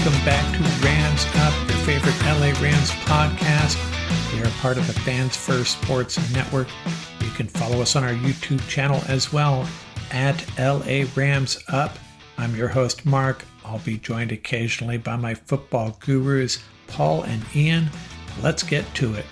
Welcome back to Rams Up, your favorite LA Rams podcast. We are part of the Fans First Sports Network. You can follow us on our YouTube channel as well at LA Rams Up. I'm your host, Mark. I'll be joined occasionally by my football gurus, Paul and Ian. Let's get to it.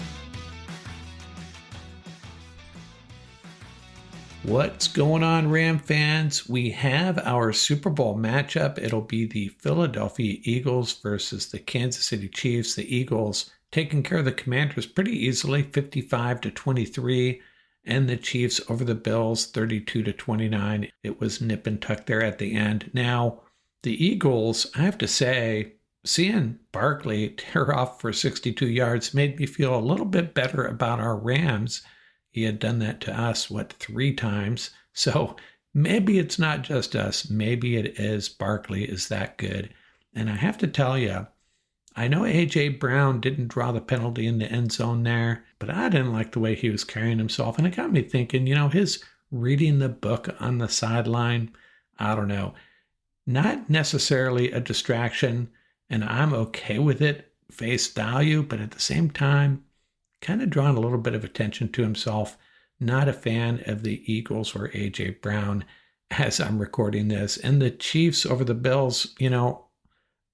What's going on, Ram fans? We have our Super Bowl matchup. It'll be the Philadelphia Eagles versus the Kansas City Chiefs. The Eagles taking care of the Commanders pretty easily, 55-23, and the Chiefs over the Bills, 32-29. It was nip and tuck there at the end. Now, the Eagles, I have to say, seeing Barkley tear off for 62 yards made me feel a little bit better about our Rams. He had done that to us, 3 times? So maybe it's not just us. Maybe it is Barkley is that good. And I have to tell you, I know A.J. Brown didn't draw the penalty in the end zone there, but I didn't like the way he was carrying himself. And it got me thinking, his reading the book on the sideline, I don't know, not necessarily a distraction, and I'm okay with it, face value, but at the same time, kind of drawing a little bit of attention to himself. Not a fan of the Eagles or A.J. Brown as I'm recording this. And the Chiefs over the Bills,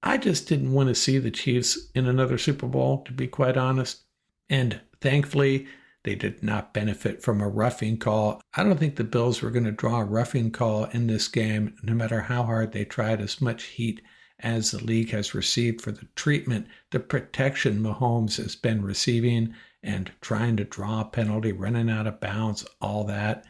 I just didn't want to see the Chiefs in another Super Bowl, to be quite honest. And thankfully, they did not benefit from a roughing call. I don't think the Bills were going to draw a roughing call in this game, no matter how hard they tried, as much heat as the league has received for the treatment, the protection Mahomes has been receiving, and trying to draw a penalty, running out of bounds, all that.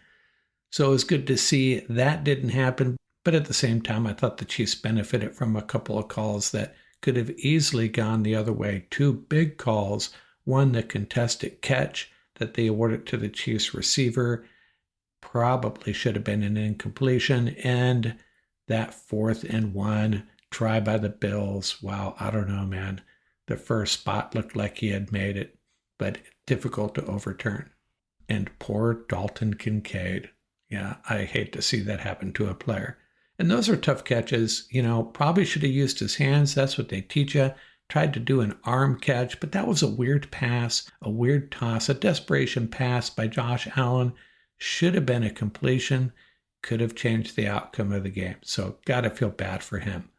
So it was good to see that didn't happen. But at the same time, I thought the Chiefs benefited from a couple of calls that could have easily gone the other way. 2 big calls. One, the contested catch that they awarded to the Chiefs receiver, probably should have been an incompletion. And that 4th and 1 try by the Bills. Wow, I don't know, man. The first spot looked like he had made it, but difficult to overturn. And poor Dalton Kincaid. Yeah, I hate to see that happen to a player. And those are tough catches. Probably should have used his hands. That's what they teach you. Tried to do an arm catch, but that was a weird pass, a weird toss, a desperation pass by Josh Allen. Should have been a completion. Could have changed the outcome of the game. So got to feel bad for him.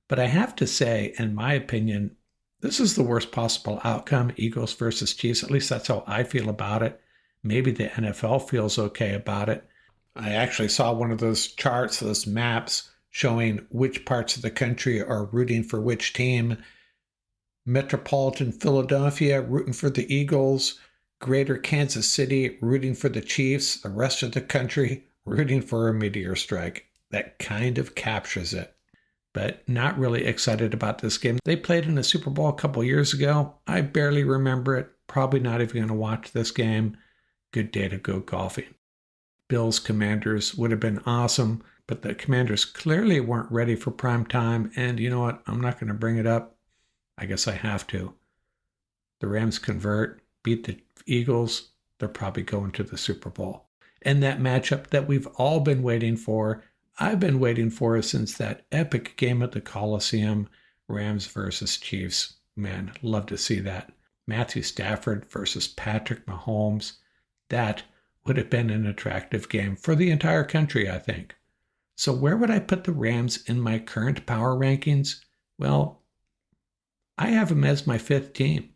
But I have to say, in my opinion, this is the worst possible outcome, Eagles versus Chiefs. At least that's how I feel about it. Maybe the NFL feels okay about it. I actually saw one of those charts, those maps, showing which parts of the country are rooting for which team. Metropolitan Philadelphia rooting for the Eagles. Greater Kansas City rooting for the Chiefs. The rest of the country rooting for a meteor strike. That kind of captures it. But not really excited about this game. They played in the Super Bowl a couple years ago. I barely remember it. Probably not even going to watch this game. Good day to go golfing. Bills Commanders would have been awesome, but the Commanders clearly weren't ready for prime time. And you know what? I'm not going to bring it up. I guess I have to. The Rams convert, beat the Eagles. They're probably going to the Super Bowl. And that matchup that we've all been waiting for, I've been waiting for it since that epic game at the Coliseum, Rams versus Chiefs. Man, love to see that. Matthew Stafford versus Patrick Mahomes. That would have been an attractive game for the entire country, I think. So where would I put the Rams in my current power rankings? Well, I have them as my 5th team.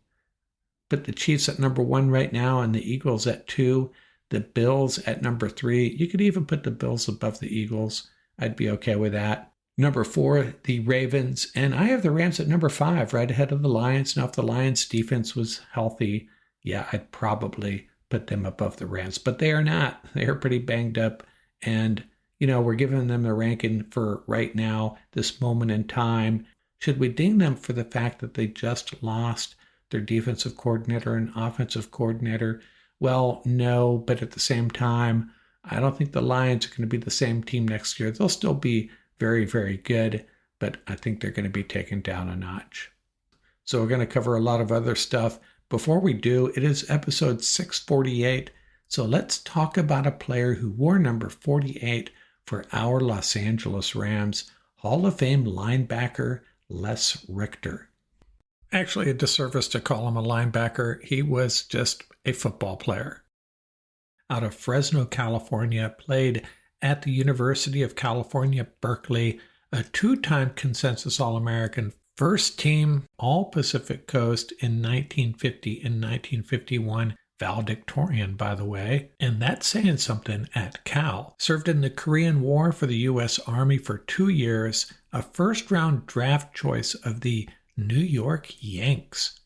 Put the Chiefs at number 1 right now and the Eagles at 2. The Bills at number 3. You could even put the Bills above the Eagles. I'd be okay with that. Number 4, the Ravens. And I have the Rams at number 5, right ahead of the Lions. Now, if the Lions' defense was healthy, yeah, I'd probably put them above the Rams. But they are not. They are pretty banged up. And, we're giving them the ranking for right now, this moment in time. Should we ding them for the fact that they just lost their defensive coordinator and offensive coordinator? Well, no, but at the same time, I don't think the Lions are going to be the same team next year. They'll still be very, very good, but I think they're going to be taken down a notch. So we're going to cover a lot of other stuff. Before we do, it is episode 648. So let's talk about a player who wore number 48 for our Los Angeles Rams, Hall of Fame linebacker, Les Richter. Actually, a disservice to call him a linebacker. He was just a football player. Out of Fresno, California, played at the University of California, Berkeley, a two-time consensus All-American, first team All-Pacific Coast in 1950 and 1951, valedictorian, by the way, and that's saying something at Cal. Served in the Korean War for the U.S. Army for 2 years, a first-round draft choice of the New York Yanks.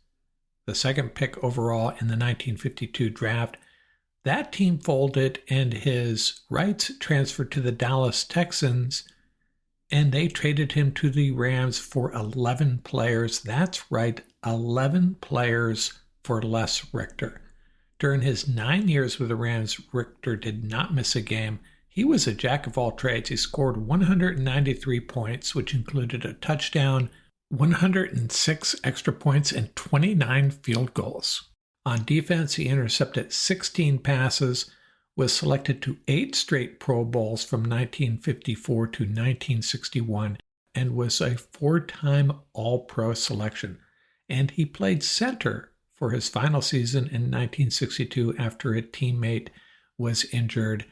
The second pick overall in the 1952 draft. That team folded and his rights transferred to the Dallas Texans, and they traded him to the Rams for 11 players. That's right, 11 players for Les Richter. During his 9 years with the Rams, Richter did not miss a game. He was a jack of all trades. He scored 193 points, which included a touchdown, 106 extra points, and 29 field goals. On defense, he intercepted 16 passes, was selected to 8 straight Pro Bowls from 1954 to 1961, and was a 4-time All-Pro selection. And he played center for his final season in 1962 after a teammate was injured.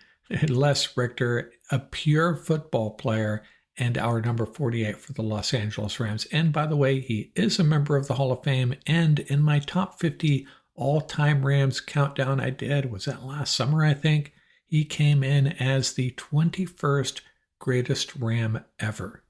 Les Richter, a pure football player, and our number 48 for the Los Angeles Rams. And by the way, he is a member of the Hall of Fame, and in my top 50 all-time Rams countdown I did, was that last summer, I think, he came in as the 21st greatest Ram ever.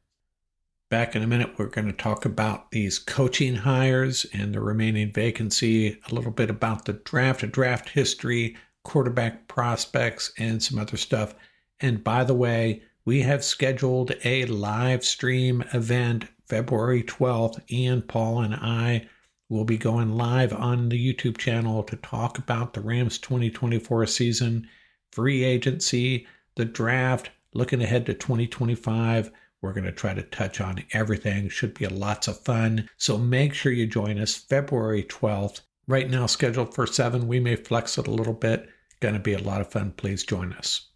Back in a minute, we're going to talk about these coaching hires and the remaining vacancy, a little bit about the draft history, quarterback prospects, and some other stuff. And by the way, we have scheduled a live stream event February 12th. Ian, Paul, and I will be going live on the YouTube channel to talk about the Rams 2024 season, free agency, the draft, looking ahead to 2025. We're going to try to touch on everything. Should be lots of fun. So make sure you join us February 12th. Right now scheduled for 7. We may flex it a little bit. Going to be a lot of fun. Please join us.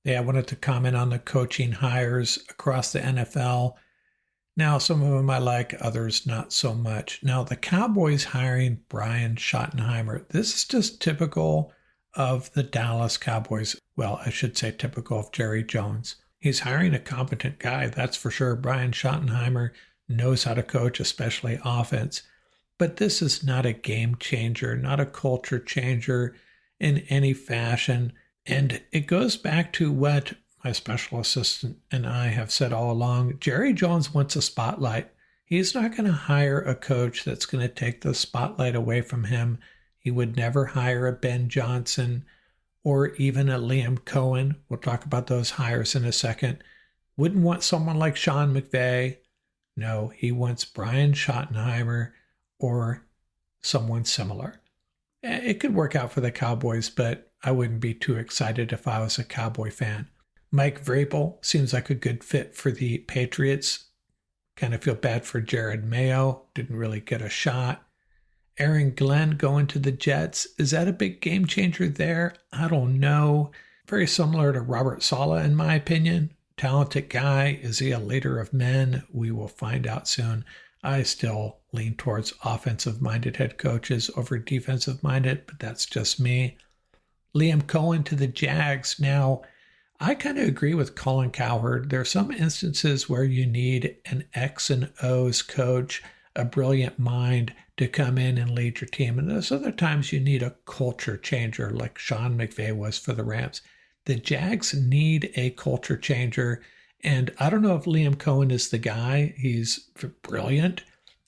Yeah, I wanted to comment on the coaching hires across the NFL. Now, some of them I like, others not so much. Now, the Cowboys hiring Brian Schottenheimer. This is just typical of the Dallas Cowboys. Well, I should say typical of Jerry Jones. He's hiring a competent guy, that's for sure. Brian Schottenheimer knows how to coach, especially offense. But this is not a game changer, not a culture changer in any fashion. And it goes back to what my special assistant and I have said all along. Jerry Jones wants a spotlight. He's not going to hire a coach that's going to take the spotlight away from him. He would never hire a Ben Johnson or even a Liam Cohen. We'll talk about those hires in a second. Wouldn't want someone like Sean McVay. No, he wants Brian Schottenheimer or someone similar. It could work out for the Cowboys, but I wouldn't be too excited if I was a Cowboy fan. Mike Vrabel seems like a good fit for the Patriots. Kind of feel bad for Jared Mayo. Didn't really get a shot. Aaron Glenn going to the Jets. Is that a big game changer there? I don't know. Very similar to Robert Saleh, in my opinion. Talented guy. Is he a leader of men? We will find out soon. I still lean towards offensive-minded head coaches over defensive-minded, but that's just me. Liam Cohen to the Jags. Now, I kind of agree with Colin Cowherd. There are some instances where you need an X and O's coach, a brilliant mind to come in and lead your team. And there's other times you need a culture changer like Sean McVay was for the Rams. The Jags need a culture changer. And I don't know if Liam Cohen is the guy. He's brilliant,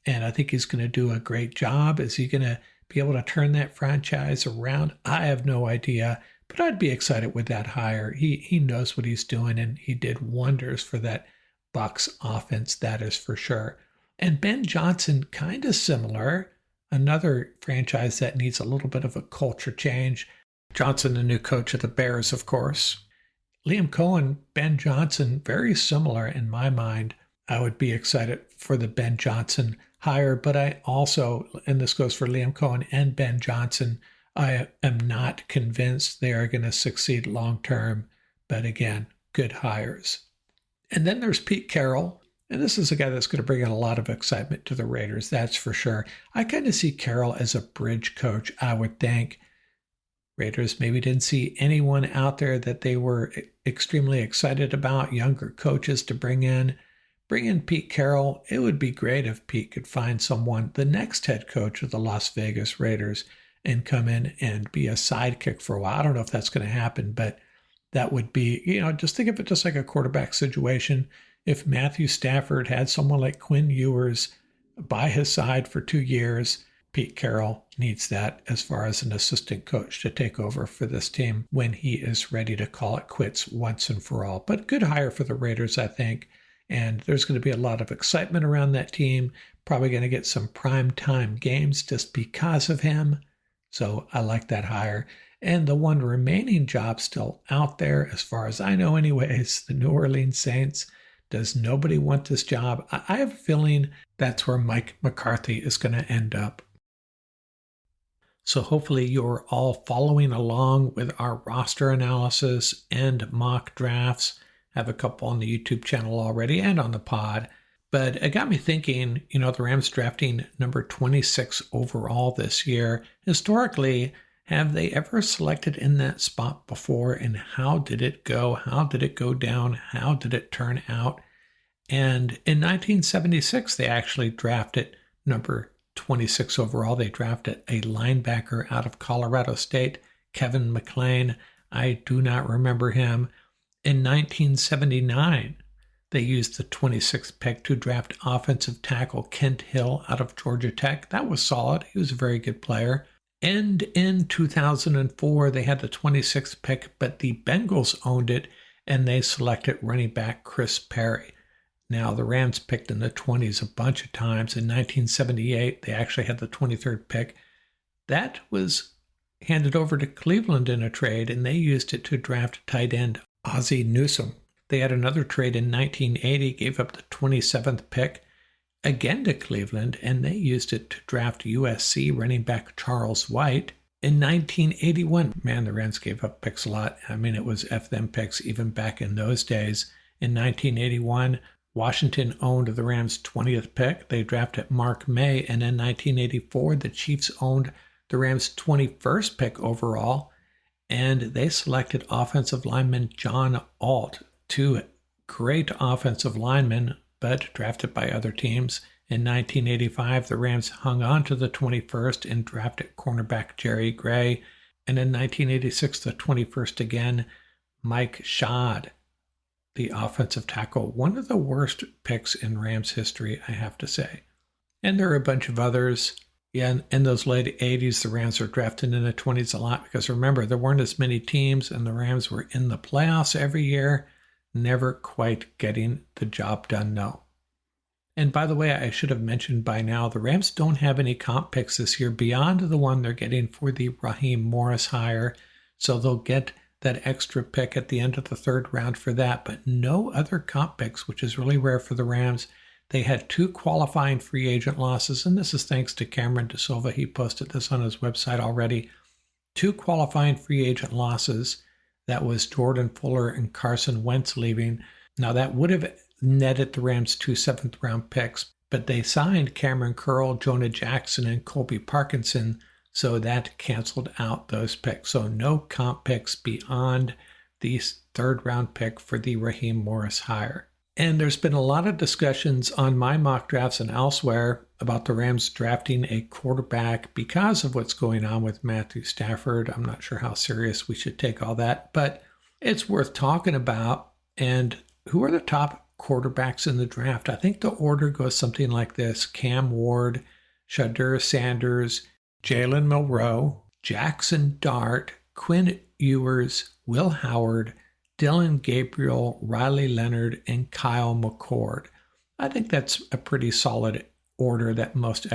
and I think he's going to do a great job. Is he going to be able to turn that franchise around? I have no idea, but I'd be excited with that hire. He knows what he's doing, and he did wonders for that Bucs offense, that is for sure. And Ben Johnson, kind of similar, another franchise that needs a little bit of a culture change. Johnson, the new coach of the Bears, of course. Liam Cohen, Ben Johnson, very similar in my mind. I would be excited for the Ben Johnson hire, but I also, and this goes for Liam Cohen and Ben Johnson, I am not convinced they are going to succeed long term. But again, good hires. And then there's Pete Carroll. And this is a guy that's going to bring in a lot of excitement to the Raiders, that's for sure. I kind of see Carroll as a bridge coach, I would think. Raiders maybe didn't see anyone out there that they were extremely excited about, younger coaches to bring in. Bring in Pete Carroll. It would be great if Pete could find someone, the next head coach of the Las Vegas Raiders, and come in and be a sidekick for a while. I don't know if that's going to happen, but that would be, just think of it just like a quarterback situation. If Matthew Stafford had someone like Quinn Ewers by his side for 2 years, Pete Carroll needs that as far as an assistant coach to take over for this team when he is ready to call it quits once and for all. But good hire for the Raiders, I think. And there's going to be a lot of excitement around that team. Probably going to get some prime time games just because of him. So I like that hire. And the one remaining job still out there, as far as I know anyways, the New Orleans Saints. Does nobody want this job? I have a feeling that's where Mike McCarthy is going to end up. So hopefully you're all following along with our roster analysis and mock drafts. I have a couple on the YouTube channel already and on the pod. But it got me thinking, the Rams drafting number 26 overall this year. Historically, have they ever selected in that spot before? And how did it go? How did it go down? How did it turn out? And in 1976, they actually drafted number 26 overall. They drafted a linebacker out of Colorado State, Kevin McClain. I do not remember him. In 1979, they used the 26th pick to draft offensive tackle Kent Hill out of Georgia Tech. That was solid. He was a very good player. And in 2004, they had the 26th pick, but the Bengals owned it, and they selected running back Chris Perry. Now, the Rams picked in the 20s a bunch of times. In 1978, they actually had the 23rd pick. That was handed over to Cleveland in a trade, and they used it to draft tight end Ozzie Newsome. They had another trade in 1980, gave up the 27th pick, again to Cleveland, and they used it to draft USC running back Charles White. In 1981, the Rams gave up picks a lot. It was F them picks even back in those days. In 1981, Washington owned the Rams' 20th pick. They drafted Mark May, and in 1984, the Chiefs owned the Rams' 21st pick overall, and they selected offensive lineman John Alt, two great offensive linemen, but drafted by other teams. In 1985, the Rams hung on to the 21st and drafted cornerback Jerry Gray, and in 1986, the 21st again, Mike Schad, the offensive tackle. One of the worst picks in Rams history, I have to say. And there are a bunch of others. Yeah, in those late 80s, the Rams were drafted in the 20s a lot because remember, there weren't as many teams and the Rams were in the playoffs every year, never quite getting the job done, no. And by the way, I should have mentioned by now, the Rams don't have any comp picks this year beyond the one they're getting for the Raheem Morris hire. So they'll get that extra pick at the end of the third round for that, but no other comp picks, which is really rare for the Rams. They had 2 qualifying free agent losses, and this is thanks to Cameron DeSilva. He posted this on his website already. 2 qualifying free agent losses. That was Jordan Fuller and Carson Wentz leaving. Now, that would have netted the Rams 2 seventh-round picks, but they signed Cameron Curl, Jonah Jackson, and Colby Parkinson, so that canceled out those picks. So no comp picks beyond the third-round pick for the Raheem Morris hire. And there's been a lot of discussions on my mock drafts and elsewhere about the Rams drafting a quarterback because of what's going on with Matthew Stafford. I'm not sure how serious we should take all that, but it's worth talking about. And who are the top quarterbacks in the draft? I think the order goes something like this: Cam Ward, Shadur Sanders, Jalen Milroe, Jackson Dart, Quinn Ewers, Will Howard, Dylan Gabriel, Riley Leonard, and Kyle McCord. I think that's a pretty solid order that most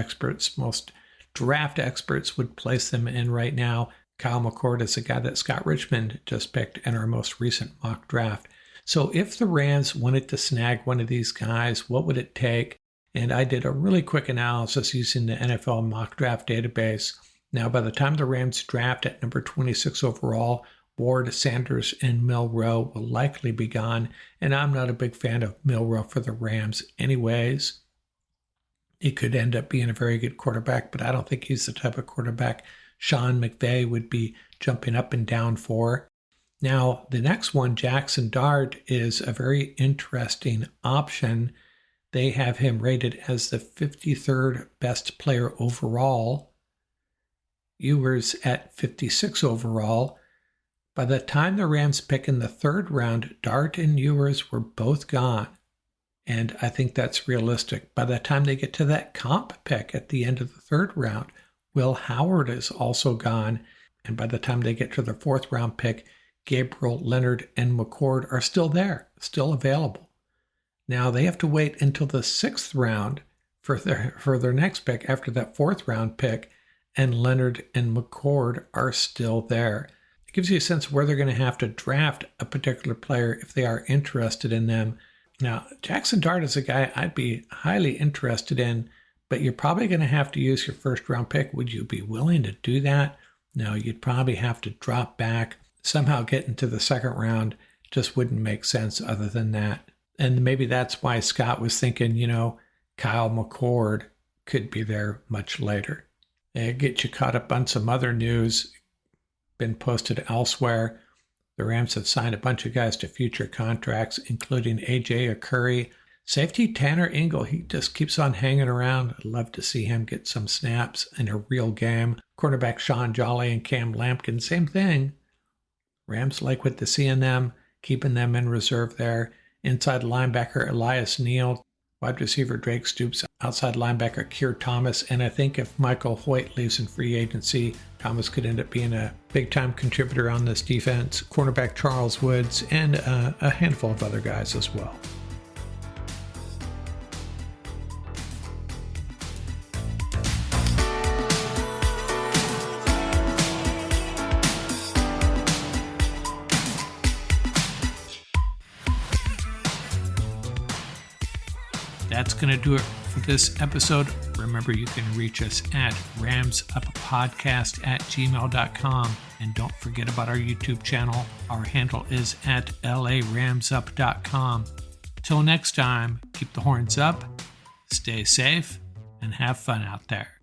draft experts would place them in right now. Kyle McCord is a guy that Scott Richmond just picked in our most recent mock draft. So if the Rams wanted to snag one of these guys, what would it take? And I did a really quick analysis using the NFL mock draft database. Now, by the time the Rams draft at number 26 overall, Ward, Sanders, and Milroe will likely be gone, and I'm not a big fan of Milroe for the Rams anyways. He could end up being a very good quarterback, but I don't think he's the type of quarterback Sean McVay would be jumping up and down for. Now, the next one, Jackson Dart, is a very interesting option. They have him rated as the 53rd best player overall. Ewers at 56 overall. By the time the Rams pick in the third round, Dart and Ewers were both gone. And I think that's realistic. By the time they get to that comp pick at the end of the third round, Will Howard is also gone. And by the time they get to the fourth round pick, Gabriel, Leonard, and McCord are still there, still available. Now they have to wait until the sixth round for their next pick after that fourth round pick, and Leonard and McCord are still there. It gives you a sense of where they're going to have to draft a particular player if they are interested in them. Now, Jackson Dart is a guy I'd be highly interested in, but you're probably going to have to use your first round pick. Would you be willing to do that? No, you'd probably have to drop back, somehow get into the second round. Just wouldn't make sense other than that. And maybe that's why Scott was thinking, Kyle McCord could be there much later. And get you caught up on some other news been posted elsewhere. The Rams have signed a bunch of guys to future contracts, including A.J. Curry. Safety Tanner Ingle, he just keeps on hanging around. I'd love to see him get some snaps in a real game. Cornerback Sean Jolly and Cam Lampkin, same thing. Rams like what they see in them, keeping them in reserve there. Inside linebacker Elias Neal, wide receiver Drake Stoops, outside linebacker Keir Thomas, and I think if Michael Hoyt leaves in free agency, Thomas could end up being a big-time contributor on this defense. Cornerback Charles Woods, and a handful of other guys as well. That's going to do it for this episode. Remember, you can reach us at ramsuppodcast@gmail.com. And don't forget about our YouTube channel. Our handle is at laramsup.com. Till next time, keep the horns up, stay safe, and have fun out there.